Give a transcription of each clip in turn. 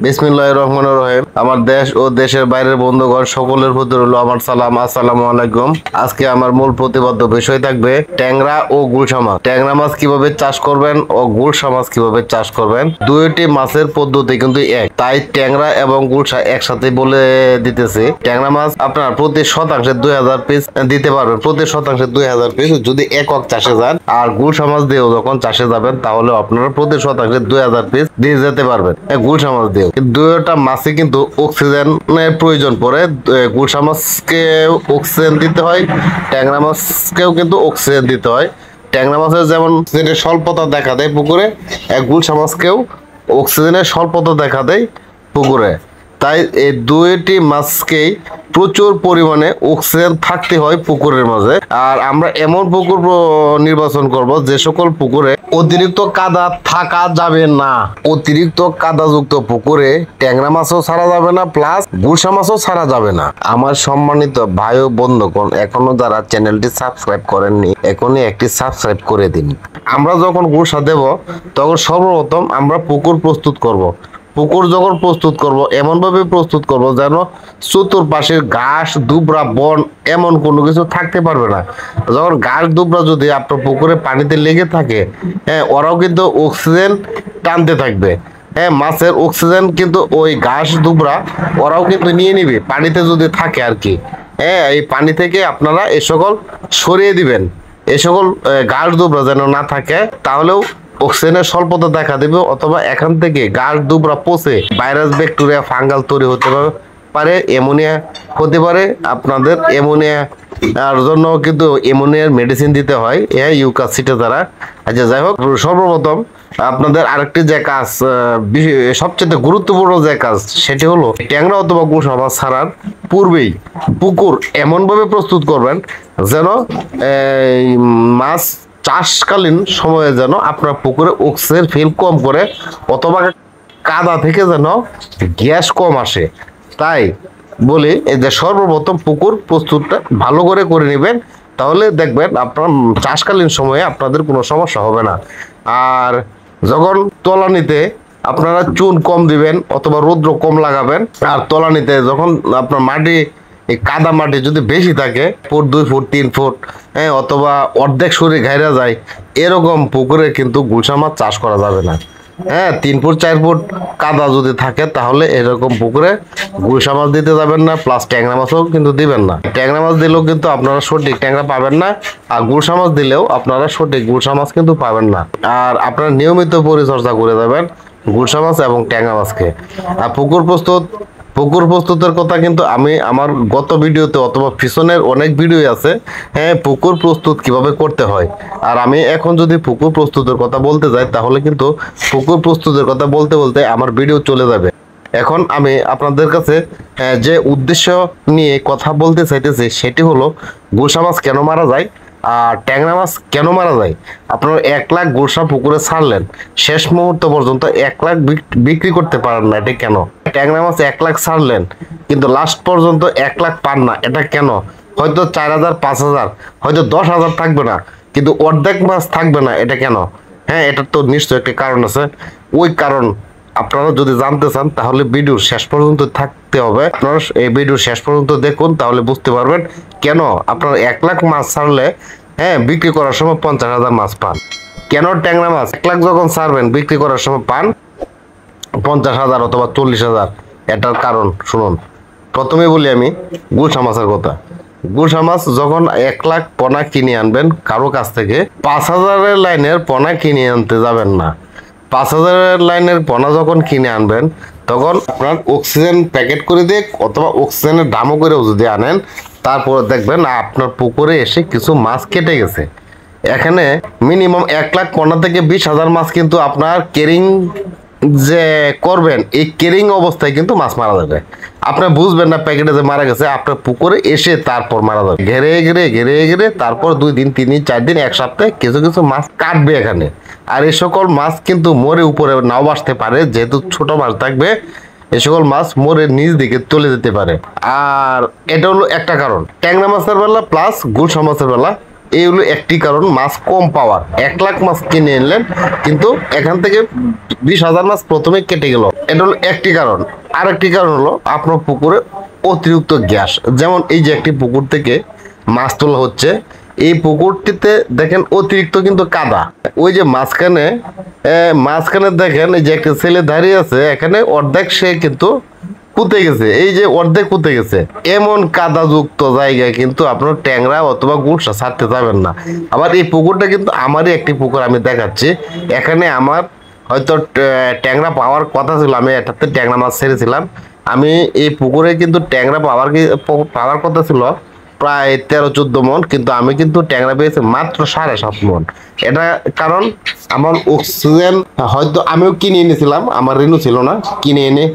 বিসমিল্লাহির রহমানির রহিম। আমার দেশ ও দেশের বাইরের বন্ধুগণ সকলের প্রতি রইল আমার সালাম। আসসালামু আলাইকুম। আজকে আমার মূল প্রতিপাদ্য বিষয় থাকবে ট্যাংরা ও গুলশা মাছ। ট্যাংরা মাছ কিভাবে চাষ করবেন ও গুলশা মাছ কিভাবে চাষ করবেন, দুইটি মাছের পদ্ধতি কিন্তু এক, তাই ট্যাংরা এবং গুলশা একসাথে বলে দিতেছি। ট্যাংরা মাছ আপনার প্রতি শতাংশে 2000 পিস দিতে পারবেন, প্রতি শতাংশে 2000 পিস যদি একক চাষে যান। আর গুলশা মাছ দিয়েও যখন চাষে যাবেন তাহলে আপনারা প্রতি শতাংশে 2000 পিস দিয়ে যেতে পারবেন গুলশা মাছ দিয়ে। দুইটা মাছে কিন্তু অক্সিজেনের প্রয়োজন পড়ে। গুলশা মাছকে অক্সিজেন দিতে হয়, ট্যাংরা মাছকেও কিন্তু অক্সিজেন দিতে হয়। ট্যাংরা মাছের যেমন অক্সিজেনের স্বল্পতা দেখা দেয় পুকুরে, গুলশা মাছকেও অক্সিজেনের স্বল্পতা দেখা দেয় পুকুরে। তাই এই দুইটি মাছকেই প্রচুর পরিমাণে অক্সিজেন থাকতে হয় পুকুরের মাঝে। আর আমরা এমন পুকুর নির্বাচন করব যে সকল পুকুরে অতিরিক্ত কাদা থাকা যাবে না। অতিরিক্ত কাদাযুক্ত পুকুরে ট্যাংরা মাছও ছাড়া যাবে না, প্লাস গুলশা মাছও ছাড়া যাবে না। আমার সম্মানিত ভাই ও বন্ধুগণ, এখনো যারা চ্যানেলটি সাবস্ক্রাইব করেননি এখনই একটি সাবস্ক্রাইব করে দিন। আমরা যখন গুলশা দেব তখন সর্বপ্রথম আমরা পুকুর প্রস্তুত করব। পুকুর যখন প্রস্তুত করব এমনভাবে প্রস্তুত করব যেন চতুর্পাশের ঘাস দুবরা বন এমন কোনো কিছু থাকতে পারবে না। যখন ঘাস দুবরা যদি আপনার পুকুরে পানিতে লেগে থাকে, হ্যাঁ, ওরাও কিন্তু অক্সিজেন টানতে থাকবে। হ্যাঁ, মাছের অক্সিজেন কিন্তু ওই ঘাস দুবরা ওরাও কিন্তু নিয়ে নিবে পানিতে যদি থাকে আর কি। হ্যাঁ, এই পানি থেকে আপনারা এ সকল সরিয়ে দিবেন, এ সকল ঘাস দুবরা যেন না থাকে, তাহলেও অক্সিজেনের স্বল্পতা দেখা দেবে। অথবা এখান থেকে ঘাস দুবরা পচে ভাইরাস ব্যাকটেরিয়া ফাঙ্গাল তৈরি হতে পারে, অ্যামোনিয়া হতে পারে। আপনাদের অ্যামোনিয়া আর জন্য কিন্তু অ্যামোনিয়ার মেডিসিন দিতে হয়, ইউকাসিটে দ্বারা। আচ্ছা, যাই হোক, সর্বপ্রথম আপনাদের আরেকটি যে কাজ, সবচেয়ে গুরুত্বপূর্ণ যে কাজ, সেটি হলো ট্যাংরা অথবা গুলশা মাছ ছাড়ার পূর্বেই পুকুর এমনভাবে প্রস্তুত করবেন যেন মাছ চাষকালীন সময়ে যেন আপনার পুকুরে অক্সিজেন ফিল কম করে, অথবা কাদা থেকে যেন গ্যাস কম আসে। তাই বলি এই যে সর্বপ্রথম পুকুর প্রস্তুতটা ভালো করে করে নেবেন, তাহলে দেখবেন আপনার চাষকালীন সময়ে আপনাদের কোনো সমস্যা হবে না। আর যখন তলানিতে আপনারা চুন কম দিবেন অথবা রৌদ্র কম লাগাবেন। আর তলানিতে যখন আপনার মাটি, এই কাদা মাটি যদি বেশি থাকে, ফুট 2 ফুট 3 ফুট, হ্যাঁ, অথবা অর্ধেক শরীর ঘাইরা যায়, এরকম পুকুরে কিন্তু গুলশা মাছ চাষ করা যাবে না। হ্যাঁ, 3 ফুট 4 ফুট কাদা যদি থাকে তাহলে এরকম পুকুরে গুলশা মাছ দিতে যাবেন না, প্লাস ট্যাংরা মাছও কিন্তু দিবেন না। ট্যাংরা মাছ দিলেও কিন্তু আপনারা সঠিক ট্যাংরা পাবেন না, আর গুলশা মাছ দিলেও আপনারা সঠিক গুলশা মাছ কিন্তু পাবেন না। আর আপনারা নিয়মিত পরিচর্যা করে যাবেন গুলশা মাছ এবং ট্যাংরা মাছকে। আর পুকুর প্রস্তুতের কথা কিন্তু আমি আমার গত ভিডিওতে অথবা পিছনের অনেক ভিডিও আছে, হ্যাঁ, পুকুর প্রস্তুত কিভাবে করতে হয়। আর আমি এখন যদি পুকুর প্রস্তুতের কথা বলতে যাই তাহলে কিন্তু পুকুর প্রস্তুতের কথা বলতে বলতে আমার ভিডিও চলে যাবে। এখন আমি আপনাদের কাছে যে উদ্দেশ্য নিয়ে কথা বলতে চাইতেছি সেটি হলো গুলশা মাছ কেন মারা যায় আর ট্যাংরা মাছ কেন মারা যায়। আপনারা 1 লাখ গুলশা পুকুরে ছাড়লেন, শেষ মুহূর্ত পর্যন্ত 1 লাখ বিক্রি করতে পারেন না, এটা কেন? ট্যাংরা মাছ 1 লাখ ছাড়লেন কিন্তু লাস্ট পর্যন্ত 1 লাখ পান না, এটা কেন? হয়তো 4000 5000 হয়তো 10,000 থাকবে না, কিন্তু অর্ধেক মাছ থাকবে না, এটা কেন? হ্যাঁ, এটা তো নিশ্চয়ই একটা কারণ আছে। ওই কারণ আপনারা যদি জানতে চান তাহলে ভিডিওর শেষ পর্যন্ত থাকতে হবে। আপনারা এই ভিডিওর শেষ পর্যন্ত দেখুন, তাহলে বুঝতে পারবেন কেন আপনারা 1 লাখ মাছ ছাড়লে, হ্যাঁ, বিক্রি করার সময় 50,000 মাছ পান। কেন ট্যাংরা মাছ 1 লাখ যখন ছাড়বেন বিক্রি করার সময় পান 50,000 অথবা 40,000? এটার কারণ শুনুন। প্রথমে বলি আমি গুলশা মাছের কথা। গুলশা মাছ যখন 1 লাখ পোনা কিনে আনবেন কারো কাছ থেকে, 5,000-এর লাইনের পোনা কিনে আনতে যাবেন না। 5,000-এর লাইনের পোনা যখন কিনে আনবেন তখন আপনার অক্সিজেন প্যাকেট করে দিয়ে অথবা অক্সিজেনের দামও করেও যদি আনেন, তারপরে দেখবেন আপনার পুকুরে এসে কিছু মাছ কেটে গেছে। এখানে মিনিমাম 1 লাখ পোনা থেকে 20,000 মাছ কিন্তু আপনার কেরিং যে করবেন, এই কেরিং অবস্থায় কিন্তু মাছ মারা যাবে। আপনি বুঝবেন না প্যাকেটে যে মারা গেছে, আপনার পুকুরে এসে তারপর মারা যাবে। ঘেরে ঘেরে তারপর 2 দিন 3 দিন 4 দিন 1 সপ্তাহে কিছু কিছু মাছ কাটবে এখানে। আর এই সকল মাছ কিন্তু মরে উপরে নাও বাসতে পারে, যেহেতু ছোট মাছ থাকবে এই সকল মাছ মরে নিচ দিকে চলে যেতে পারে। আর এটা হলো একটা কারণ ট্যাংরা মাছের বেলা প্লাস গুলশা মাছের বেলা এই হলো একটি কারণ মাছ কম পাওয়ার। 1 লাখ মাছ কিনে আনলেন কিন্তু এখান থেকে 20,000 মাছ প্রথমে কেটে গেল, এটা হলো একটি কারণ। আরেকটি কারণ হলো আপনার পুকুরে অতিরিক্ত গ্যাস। যেমন এই যে একটি পুকুর থেকে মাছ তোলা হচ্ছে, এই পুকুরটিতে দেখেন অতিরিক্ত কিন্তু কাদা। ওই যে মাঝখানে দেখেন এই যে একটা ছেলে দাঁড়িয়ে আছে, এখানে অর্ধেক সে কিন্তু পুঁতে গেছে, এই যে অর্ধেক পুঁতে গেছে। এমন কাদাযুক্ত জায়গায় কিন্তু আপনার ট্যাংরা অথবা গুলশা ছাড়তে যাবেন না। আবার এই পুকুরটা কিন্তু আমারই একটি পুকুর, আমি দেখাচ্ছি। এখানে আমার হয়তো ট্যাংরা পাওয়ার কথা ছিল, আমি এটাতে ট্যাংরা মাছ ছেড়েছিলাম। আমি এই পুকুরে কিন্তু ট্যাংরা পাওয়ার কথা ছিল প্রায় 13-14 মন, কিন্তু আমি কিন্তু ট্যাংরা পেয়েছি মাত্র 7.5 মন। এটা কারণ আমার অক্সিজেন হয়তো আমিও কিনে এনেছিলাম, আমার রেনু ছিল না, কিনে এনে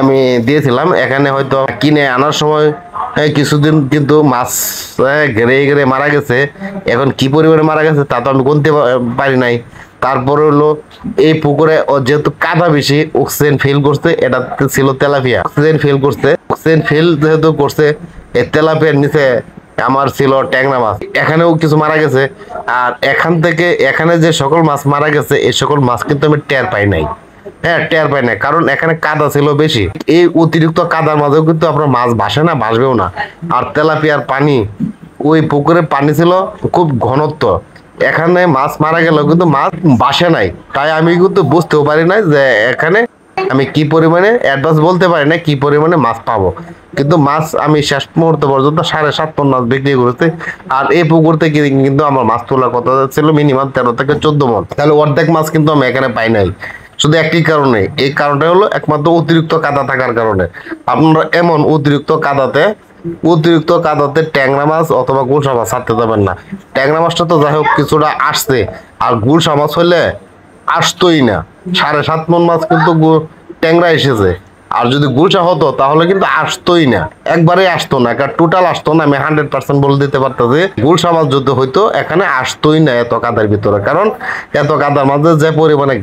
আমি দিয়েছিলাম। এখানে হয়তো কিনে আনার সময় কিছুদিন কিন্তু মাছ ঘেরে ঘেরে মারা গেছে। এখন কি পরিমাণে মারা গেছে তা তো আমি গুনতে পারি নাই। তারপরে হলো এই পুকুরে যেহেতু কাদা বেশি, অক্সিজেন ফেল করছে, এটা ছিল তেলাপিয়া, অক্সিজেন ফেল করছে। অক্সিজেন ফেল যেহেতু করছে, এই তেলাপিয়ার নিচে আমার ছিল ট্যাংরা মাছ, এখানেও কিছু মারা গেছে। আর এখানে যে সকল মাছ মারা গেছে এই সকল মাছ কিন্তু আমি টের পাই নাই। হ্যাঁ, টের পাই না, কারণ এখানে কাদা ছিল বেশি। এই অতিরিক্ত কাদার মাঝেও কিন্তু আপনার মাছ ভাসে না, ভাসবেও না। আর তেলাপিয়ার পানি, ওই পুকুরে পানি ছিল খুব ঘনত্ব, এখানে মাছ মারা গেল কিন্তু মাছ ভাসে নাই। তাই আমি কিন্তু বুঝতেও পারি নাই যে এখানে আমি কি পরিমাণে অ্যাডভান্স বলতে পারি না কি পরিমাণে মাছ পাবো। কিন্তু মাছ আমি শেষ মুহূর্ত পর্যন্ত 7.5 টন মাছ বিক্রি করেছি। আর এই পুকুর থেকে কিন্তু আমার মাছ তোলার কথা ছিল মিনিমাম 13 থেকে 14 মন, তাহলে অর্ধেক মাছ কিন্তু আমি এখানে পাই নাই। শুধু একটি কারণে, এই কারণটা হলো একমাত্র অতিরিক্ত কাদা থাকার কারণে। আপনারা এমন অতিরিক্ত কাদাতে ট্যাংরা মাছ অথবা গুলশা মাছ ছাড়তে যাবেন না। ট্যাংরা মাছটা তো যাই হোক কিছুটা আসছে, আর গুলশা মাছ হলে আসতোই না। 7.5 মন মাছ কিন্তু ট্যাংরা এসেছে, আর যদি গুলশা হতো তাহলে কিন্তু আসতোই না, একবারে আসতো না, টোটাল আসতো না। আমি 100% বলে দিতে পারতেছি গুলশা মাছ যদি হইতো এখানে আসতোই না এত কাদার ভিতরে। কারণ এত কাদার মাঝে যে পরিমাণে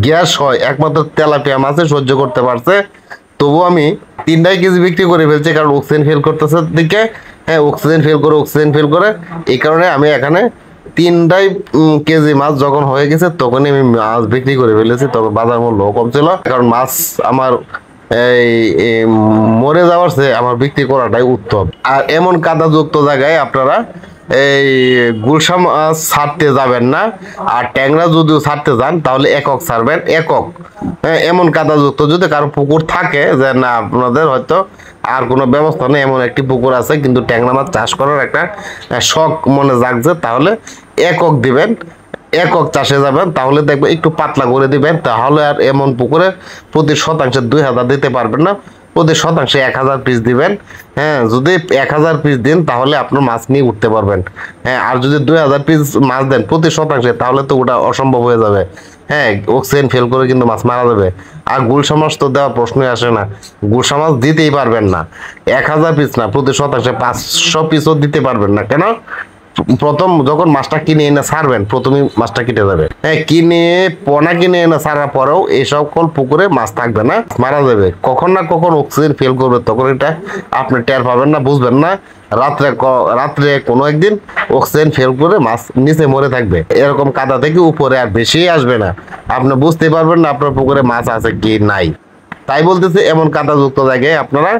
গ্যাস হয় একমাত্র তেলাপিয়া মাছে সহ্য করতে পারছে। তবু আমি 3 কেজি বিক্রি করে ফেলছি, কারণ অক্সিজেন ফেল করতেছে দিকে। হ্যাঁ, অক্সিজেন ফেল করে এই কারণে আমি এখানে 3 কেজি মাছ যখন হয়ে গেছে তখনই আমি মাছ বিক্রি করে ফেলেছি। তবে বাজার মূল্য কম ছিল, কারণ মাছ আমার এই মরে যাওয়ার চেয়ে আমার বিক্রি করাটাই উত্তম। আর এমন কাদাযুক্ত জায়গায় আপনারা এই গুলশা মাছ ছাড়তে যাবেন না। আর ট্যাংরা যদিও ছাড়তে যান তাহলে একক ছাড়বেন, একক। এমন কাদাযুক্ত যদি কারো পুকুর থাকে যে না আপনাদের হয়তো আর কোনো ব্যবস্থা নেই, এমন একটি পুকুর আছে কিন্তু ট্যাংরা মাছ চাষ করার একটা শখ মনে জাগছে, তাহলে একক দিবেন, একক চাষে যাবেন। তাহলে দেখবেন একটু পাতলা করে দিবেন, তাহলে আর এমন পুকুরে প্রতি শতাংশে 2,000 দিতে পারবেন না, প্রতি শতাংশে 1,000 পিস দিবেন। হ্যাঁ, যদি 1,000 পিস দিন তাহলে আপনার মাছ নিয়ে উঠতে পারবেন। হ্যাঁ, আর যদি 2,000 পিস মাছ দেন প্রতি শতাংশে তাহলে তো ওটা অসম্ভব হয়ে যাবে। হ্যাঁ, অক্সিজেন ফেল করে কিন্তু মাছ মারা যাবে। আর গুলশা মাছ তো দেওয়ার প্রশ্নই আসে না, গুলশা মাছ দিতেই পারবেন না। 1,000 পিস না, প্রতি শতাংশে 500 পিসও দিতে পারবেন না। কেন? প্রথম যখন মাছটা কিনে এনে ছাড়বেন প্রথমেই মাছটা কেটে যাবে। হ্যাঁ, পোনা কিনে এনে ছাড়ার পরেও এই সকল পুকুরে মাছ থাকবে না, মারা যাবে। কখন না কখন অক্সিজেন ফেল করবে, তখন এটা আপনি টের পাবেন না, বুঝবেন না। রাত্রে কোনো একদিন অক্সিজেন ফেল করে মাছ নিচে মরে থাকবে, এরকম কাদা থেকে উপরে আর বেশি আসবে না, আপনি বুঝতে পারবেন না আপনার পুকুরে মাছ আছে কি নাই। তাই বলতেছে এমন কাদাযুক্ত জায়গায় আপনারা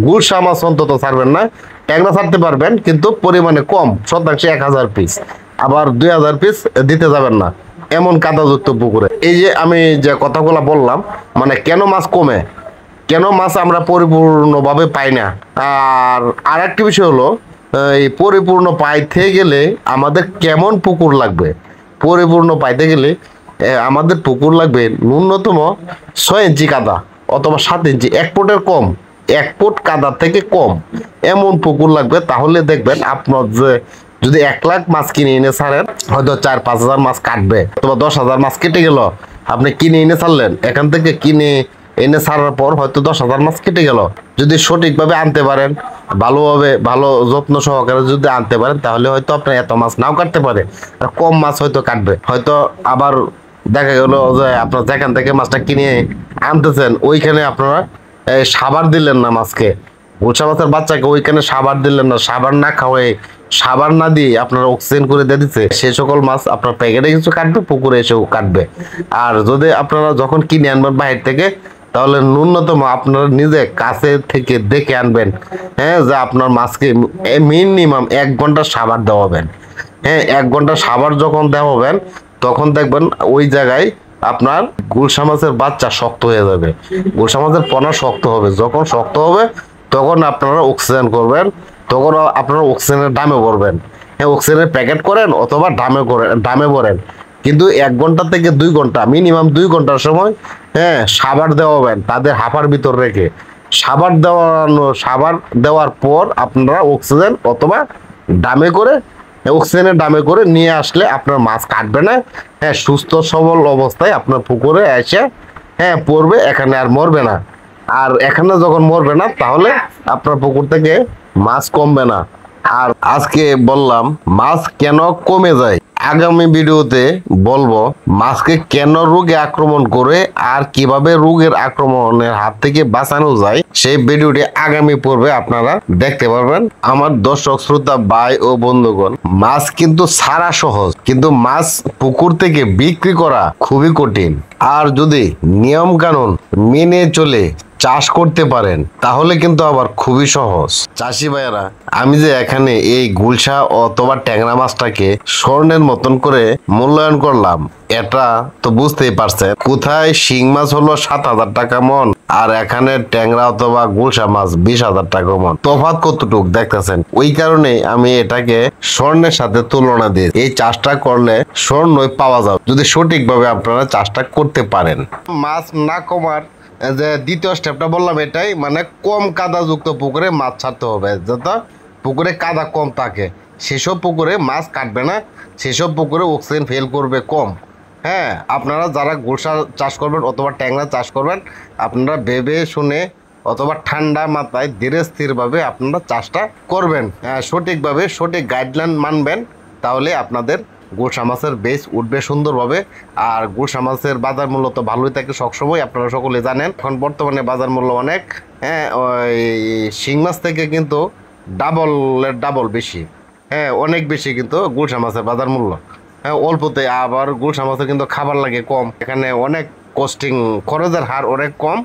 গুলশা মাছ অন্তত ছাড়বেন না। ট্যাংরা ছাড়তে পারবেন কিন্তু পরিমাণে কম, শতাংশে 1,000 পিস, আবার 2,000 পিস দিতে যাবেন না এমন কাদাযুক্ত পুকুরে। এই যে আমি যে কথাগুলো বললাম, মানে কেন মাছ কমে, কেন মাছ আমরা পরিপূর্ণভাবে পাই না। আর একটি বিষয় হলো, এই পরিপূর্ণ পাইতে গেলে আমাদের কেমন পুকুর লাগবে। পরিপূর্ণ পাইতে গেলে আমাদের পুকুর লাগবে ন্যূনতম 6 ইঞ্চি কাদা অথবা 7 ইঞ্চি, 1 ফুটের কম, 1 ফুট কাদা থেকে কম এমন পুকুর লাগবে। তাহলে দেখবেন আপনার যে যদি 1 লাখ মাছ কিনে এনে ছাড়েন হয়তো 4-5 হাজার মাছ কাটবে, অথবা 10,000 মাছ কেটে গেল। আপনি কিনে এনে ছাড়লেন, এখান থেকে কিনে এনে ছাড়ার পর হয়তো 10,000 মাছ কেটে গেল। যদি সঠিকভাবে আনতে পারেন, ভালোভাবে ভালো যত্ন সহকারে যদি আনতে পারেন, তাহলে হয়তো আপনার এত মাছ নাও কাটতে পারে, আর কম মাছ হয়তো কাটবে। হয়তো আবার দেখা গেল যে আপনার যেখান থেকে মাছটা কিনে আনতেছেন ওইখানে আপনারা সাবার দিলেন না মাছকে, গুলশা মাছের বাচ্চাকে ওইখানে সাবার দিলেন না, সাবার না খাওয়াই সাবান না দিয়ে আপনারা অক্সিজেন করে দিয়ে দিচ্ছে, সে সকল মাছ আপনার প্যাকেটে কিছু কাটবে, পুকুরে এসেও কাটবে। আর যদি আপনারা যখন কিনে আনবেন বাইরে থেকে, তাহলে ন্যূনতম আপনারা নিজে কাছে থেকে দেখে আনবেন, হ্যাঁ, যে আপনার মাছকে মিনিমাম 1 ঘন্টা সাবান দেওয়াবেন। হ্যাঁ, 1 ঘন্টা সাবান যখন দেওয়াবেন, তখন দেখবেন ওই জায়গায় আপনার গুলশা মাছের বাচ্চা শক্ত হয়ে যাবে, গুলশা মাছের পোনা শক্ত হবে। যখন শক্ত হবে তখন আপনারা অক্সিজেন করবেন, তখন আপনারা অক্সিজেনের দামে ভরবেন। হ্যাঁ, অক্সিজেনের প্যাকেট করেন অথবা দামে ভরেন, কিন্তু 1 ঘন্টা থেকে 2 ঘন্টা, মিনিমাম 2 ঘন্টার সময়, হ্যাঁ, সাবার দেওয়াবেন তাদের হাঁপার ভিতর রেখে। সাবার দেওয়ার পর আপনারা অক্সিজেন অথবা দামে করে, অক্সিজেনের দামে করে নিয়ে আসলে আপনার মাছ কাটবে না। হ্যাঁ, সুস্থ সবল অবস্থায় আপনার পুকুরে এসে, হ্যাঁ, পড়বে, এখানে আর মরবে না। আর এখানে যখন মরবে না, তাহলে আপনার পুকুর থেকে মাছ কমবে না। আর আজকে বললাম মাছ কেন কমে যায়, আগামী ভিডিওতে বলবো মাছকে কেন রোগে আক্রমণ করে আর কিভাবে রোগের আক্রমণের হাত থেকে বাঁচানো যায়, সেই ভিডিওটি আগামী পর্বে আপনারা দেখতে পারবেন। আমার দর্শক শ্রোতা ভাই ও বন্ধুগণ, মাছ কিন্তু ছাড়া সহজ, কিন্তু মাছ পুকুর থেকে বিক্রি করা খুবই কঠিন। আর যদি নিয়ম কানুন মেনে চলে চাষ করতে পারেন, তাহলে কিন্তু আবার খুবই সহজ। চাষি ভাইয়েরা, আমি যে এখানে এই গুলশা অথবা ট্যাংরা মাছটাকে স্বর্ণের মতন করে মূল্যায়ন করলাম, এটা তো বুঝতেই পারছেন। কোথায় শিং মাছ হলো 7,000 টাকা মন, আর এখানে ট্যাংরা অথবা গুলশা মাছ 20,000 টাকা মন। তফাৎ কতটুক দেখতেছেন। ওই কারণে আমি এটাকে স্বর্ণের সাথে তুলনা দিই। এই চাষটা করলে স্বর্ণই পাওয়া যাবে, যদি সঠিকভাবে আপনারা চাষটা করতে পারেন। মাছ না কমার যে দ্বিতীয় স্টেপটা বললাম, এটাই মানে কম কাদাযুক্ত পুকুরে মাছ ছাড়তে হবে, যাতে পুকুরে কাদা কম থাকে। সেসব পুকুরে মাছ কাটবে না, সেসব পুকুরে অক্সিজেন ফেল করবে কম। হ্যাঁ, আপনারা যারা গুলশা চাষ করবেন অথবা ট্যাংরা চাষ করবেন, আপনারা ভেবে শুনে অথবা ঠান্ডা মাথায় ধীরে স্থিরভাবে আপনারা চাষটা করবেন। সঠিকভাবে সঠিক গাইডলাইন মানবেন, তাহলে আপনাদের গুলশা মাছের বেস উঠবে সুন্দরভাবে। আর গুলশা মাছের বাজার মূল্য তো ভালোই থাকে সবসময়, আপনারা সকলে জানেন। এখন বর্তমানে বাজার মূল্য অনেক, হ্যাঁ, ওই শিং মাছ থেকে কিন্তু ডাবল বেশি। হ্যাঁ, অনেক বেশি কিন্তু গুলশা মাছের বাজার মূল্য। হ্যাঁ, অল্পতে আবার গুলশা মাছের কিন্তু খাবার লাগে কম, এখানে অনেক কস্টিং খরচের হার অনেক কম।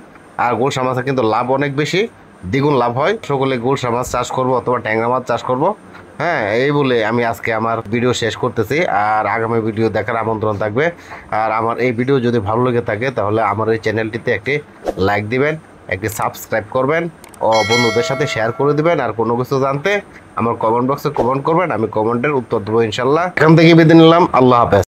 আর গুলশা মাছের কিন্তু লাভ অনেক বেশি, দ্বিগুণ লাভ হয়। সকলে গুলশা মাছ চাষ করবো অথবা ট্যাংরা মাছ চাষ করবো। হ্যাঁ, এই বলে আমি আজকে আমার ভিডিও শেষ করতেছি। আর আগামী ভিডিও দেখার আমন্ত্রণ থাকবে। আর আমার এই ভিডিও যদি ভালো লেগে থাকে, তাহলে আমার এই চ্যানেলটিতে একটি লাইক দিবেন, একটি সাবস্ক্রাইব করবেন ও বন্ধুদের সাথে শেয়ার করে দিবেন। আর কোনো কিছু জানতে আমার কমেন্ট বক্সে কমেন্ট করবেন, আমি কমেন্টের উত্তর দেবো ইনশাল্লাহ। এখান থেকে বিদায় নিলাম, আল্লাহ হাফেজ।